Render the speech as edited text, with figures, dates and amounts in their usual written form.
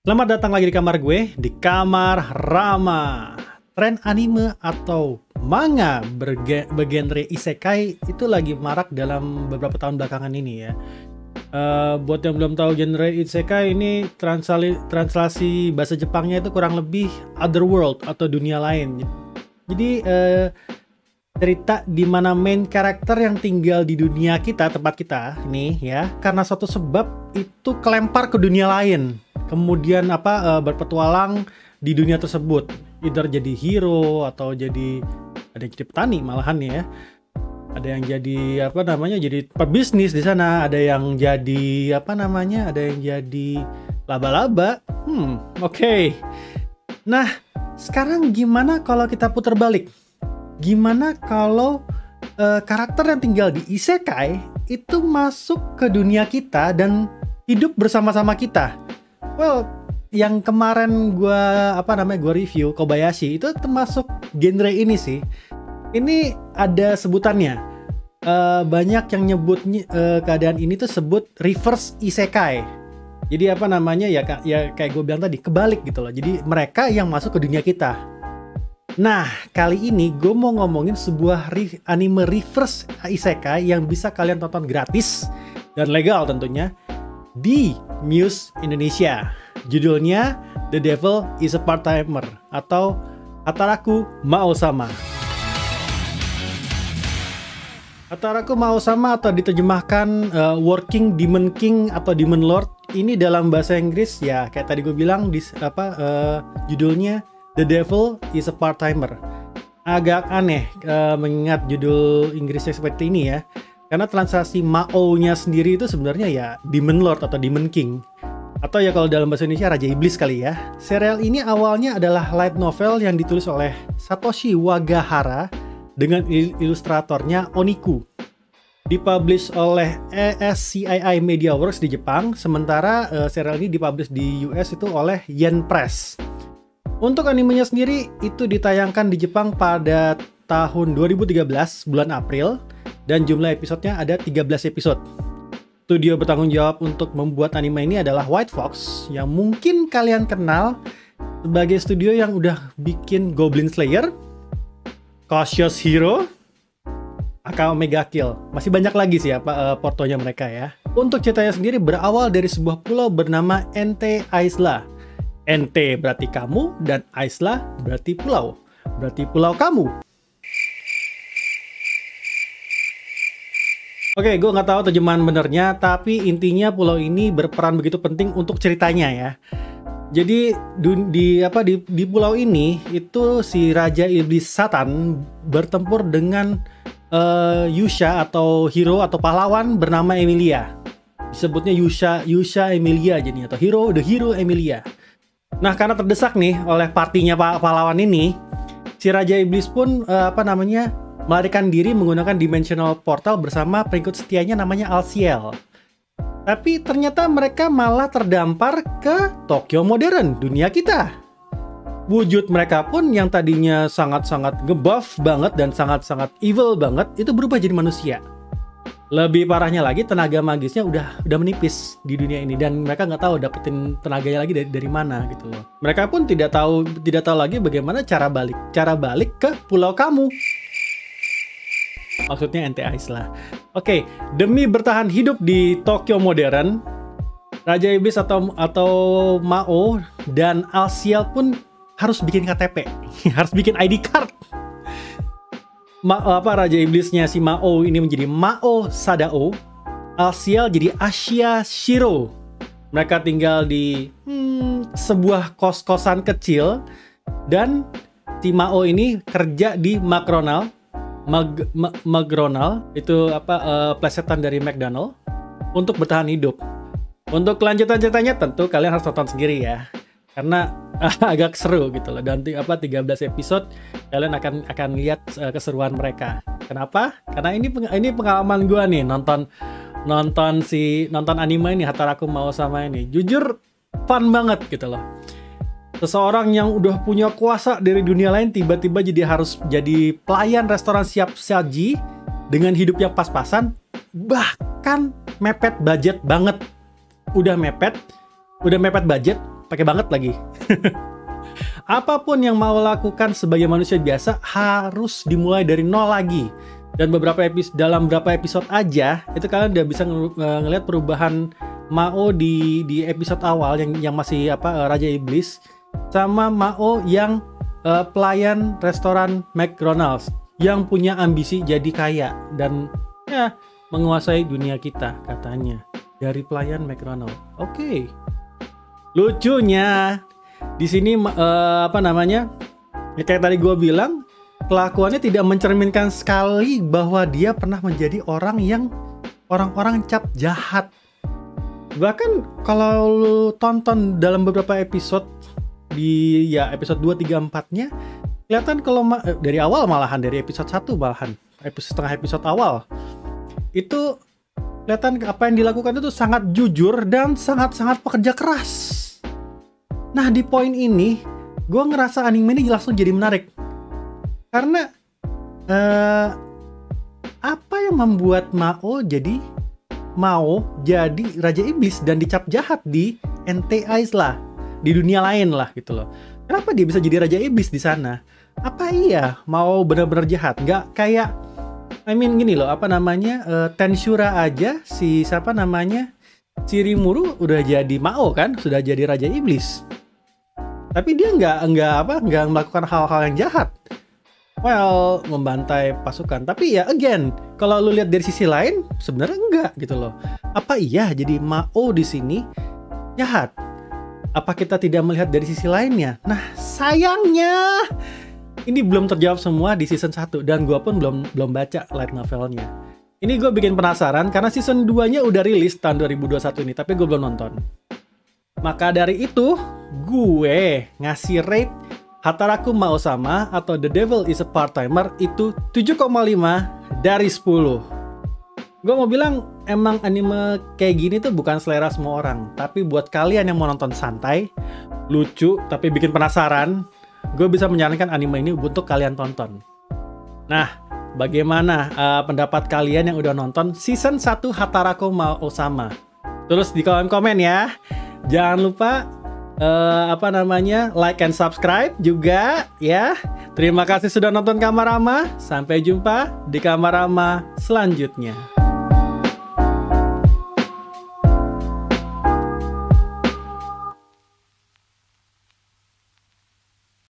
Selamat datang lagi di kamar gue, di kamar Rama. Tren anime atau manga bergenre isekai itu lagi marak dalam beberapa tahun belakangan ini ya. Buat yang belum tahu genre isekai ini translasi bahasa Jepangnya itu kurang lebih otherworld atau dunia lain. Jadi cerita di mana main karakter yang tinggal di dunia kita, tempat kita nih ya, karena suatu sebab itu kelempar ke dunia lain. Kemudian berpetualang di dunia tersebut, either jadi hero atau ada yang jadi petani malahan ya, ada yang jadi jadi pebisnis di sana, ada yang jadi ada yang jadi laba-laba. Oke. Nah, sekarang gimana kalau kita putar balik? Gimana kalau karakter yang tinggal di isekai itu masuk ke dunia kita dan hidup bersama-sama kita? Well, yang kemarin gua review Kobayashi itu termasuk genre ini sih. Ini ada sebutannya. Banyak yang nyebut keadaan ini tuh sebut reverse isekai. Jadi kayak gue bilang tadi, kebalik gitu loh. Jadi mereka yang masuk ke dunia kita. Nah, kali ini gue mau ngomongin sebuah anime reverse isekai yang bisa kalian tonton gratis dan legal tentunya di Muse Indonesia. Judulnya The Devil is a Part-Timer atau Hataraku Mao Sama. Hataraku Mao Sama atau diterjemahkan Working Demon King atau Demon Lord, ini dalam bahasa Inggris ya kayak tadi gue bilang judulnya The Devil is a Part-Timer. Agak aneh mengingat judul Inggrisnya seperti ini ya. Karena translasi Mao-nya sendiri itu sebenarnya ya Demon Lord atau Demon King. Atau ya kalau dalam bahasa Indonesia Raja Iblis kali ya. Serial ini awalnya adalah light novel yang ditulis oleh Satoshi Wagahara dengan ilustratornya Oniku. Dipublish oleh ASCII Media Works di Jepang, sementara serial ini dipublish di US itu oleh Yen Press. Untuk animenya sendiri itu ditayangkan di Jepang pada tahun 2013 bulan April. Dan jumlah episodenya ada 13 episode. Studio bertanggung jawab untuk membuat anime ini adalah White Fox, yang mungkin kalian kenal sebagai studio yang udah bikin Goblin Slayer, Cautious Hero, Aka Omega Kill. Masih banyak lagi sih portonya mereka ya. Untuk ceritanya sendiri berawal dari sebuah pulau bernama Ente Isla. Ente berarti kamu dan Isla berarti pulau. Berarti pulau kamu. Oke, gue nggak tahu terjemahan benernya, tapi intinya pulau ini berperan begitu penting untuk ceritanya ya. Jadi di pulau ini itu si Raja Iblis Satan bertempur dengan Yusha atau hero atau pahlawan bernama Emilia. Disebutnya Yusha Emilia jadi atau The Hero Emilia. Nah, karena terdesak nih oleh partinya pahlawan ini, si Raja Iblis pun melarikan diri menggunakan dimensional portal bersama pengikut setianya namanya Alciel. Tapi ternyata mereka malah terdampar ke Tokyo modern, dunia kita. Wujud mereka pun yang tadinya sangat-sangat ngebuff banget dan sangat-sangat evil banget, itu berubah jadi manusia. Lebih parahnya lagi, tenaga magisnya udah menipis di dunia ini dan mereka nggak tahu dapetin tenaganya lagi dari mana gitu loh. Mereka pun tidak tahu lagi bagaimana cara balik ke pulau kamu. Maksudnya Ente Isla. Oke, demi bertahan hidup di Tokyo modern, Raja Iblis atau Mao dan Alciel pun harus bikin KTP, harus bikin ID card. Raja Iblisnya si Mao ini menjadi Mao Sadao, Alciel jadi Asia Shiro. Mereka tinggal di sebuah kos-kosan kecil dan si Mao ini kerja di McDonald itu plesetan dari McDonald untuk bertahan hidup. Untuk kelanjutan ceritanya tentu kalian harus tonton sendiri ya, karena agak seru gitu loh. Dan 13 episode kalian akan lihat keseruan mereka. Kenapa? Karena ini pengalaman gua nih nonton anime ini Hataraku Mao Sama ini. Jujur fun banget gitu loh. Seseorang yang udah punya kuasa dari dunia lain tiba-tiba harus jadi pelayan restoran siap saji dengan hidup yang pas-pasan, bahkan mepet budget banget. Udah mepet budget, pakai banget lagi. Apapun yang mau lakukan sebagai manusia biasa harus dimulai dari nol lagi. Dan dalam beberapa episode aja itu kalian udah bisa ngelihat perubahan Mao di episode awal yang masih Raja Iblis, sama Mao yang pelayan restoran McDonald's yang punya ambisi jadi kaya dan ya menguasai dunia kita katanya dari pelayan McDonald's. Oke. Lucunya di sini kayak tadi gue bilang, kelakuannya tidak mencerminkan sekali bahwa dia pernah menjadi orang cap jahat. Bahkan kalau lu tonton dalam beberapa episode di episode 2, 3, 4-nya kelihatan kalau dari awal malahan dari episode 1 malahan setengah episode awal itu kelihatan apa yang dilakukan itu sangat jujur dan sangat-sangat pekerja keras. Nah di poin ini gue ngerasa anime ini langsung jadi menarik karena apa yang membuat Mao jadi Raja Iblis dan dicap jahat di NTI lah, di dunia lain lah gitu loh. Kenapa dia bisa jadi Raja Iblis di sana? Apa iya mau benar-benar jahat? Nggak kayak gini loh, Tensura aja si Rimuru udah jadi Mao kan, sudah jadi Raja Iblis. Tapi dia nggak melakukan hal-hal yang jahat. Well, membantai pasukan. Tapi ya again, kalau lu lihat dari sisi lain, sebenarnya enggak gitu loh. Apa iya jadi Mao di sini jahat? Apa kita tidak melihat dari sisi lainnya? Nah, sayangnya ini belum terjawab semua di season 1 dan gue pun belum baca light novelnya. Ini gue bikin penasaran karena season 2-nya udah rilis tahun 2021 ini, tapi gue belum nonton. Maka dari itu, gue ngasih rate Hataraku Mao-sama atau The Devil is a Part-Timer itu 7,5 dari 10. Gue mau bilang emang anime kayak gini tuh bukan selera semua orang, tapi buat kalian yang mau nonton santai, lucu, tapi bikin penasaran, gue bisa menyarankan anime ini untuk kalian tonton. Nah, bagaimana pendapat kalian yang udah nonton season 1 Hataraku Mao-sama? Tulis di kolom komen ya. Jangan lupa like and subscribe juga ya. Terima kasih sudah nonton Kamarama. Sampai jumpa di Kamarama selanjutnya.